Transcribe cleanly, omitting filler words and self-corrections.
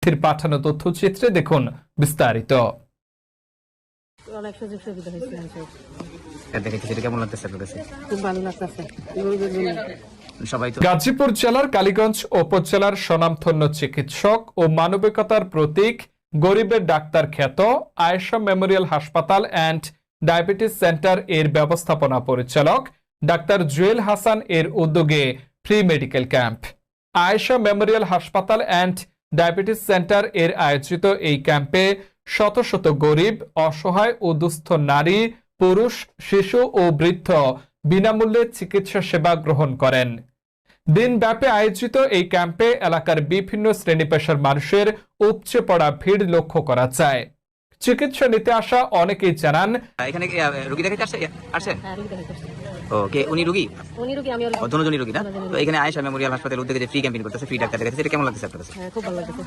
প্রতিনিধির পাঠানো তথ্যচিত্রে দেখুন বিস্তারিত। অনেক সুযোগ সুবিধা হয়েছে খুব ভালো লাগতেছে। গাজীপুর জেলার কালীগঞ্জ উপজেলার স্বনামধন্য চিকিৎসক ও মানবিকতার প্রতীক গরিবের ডাক্তার খ্যাত আয়েশা মেমোরিয়াল হাসপাতাল অ্যান্ড ডায়াবেটিস সেন্টার এর ব্যবস্থাপনা পরিচালক ডাক্তার জুয়েল হাসান এর উদ্যোগে free medical camp. Ayesha Memorial হাসপাতাল অ্যান্ড ডায়াবেটিস সেন্টার এর আয়োজিত এই ক্যাম্পে শত শত গরিব, অসহায় ও দুস্থ নারী, পুরুষ, শিশু ও বৃদ্ধ বিনামূল্যে চিকিৎসা সেবা গ্রহণ করেন। দিনব্যাপী আয়োজিত এই ক্যাম্পে এলাকার বিভিন্ন শ্রেণী পেশার মানুষের উপচে পড়া ভিড় লক্ষ্য করা যায়। চিকিৎসা নিতে আসা অনেকেই জানান, এখানে রোগী দেখাতে আসছে। হ্যাঁ, রোগী দেখাইতে আসছে। ওকে, উনি রোগী? উনি রোগী, আমি ওর- দুজনই রোগী না? তো এখানে আয়েশা মেমোরিয়াল হাসপাতাল উদ্যোগে যে ফ্রি ক্যাম্পেইন করতেছে, ফ্রি ডাক্তার দেখাচ্ছে, এটা কেমন লাগছে আপনার কাছে? হ্যাঁ, খুব ভালো লাগছে।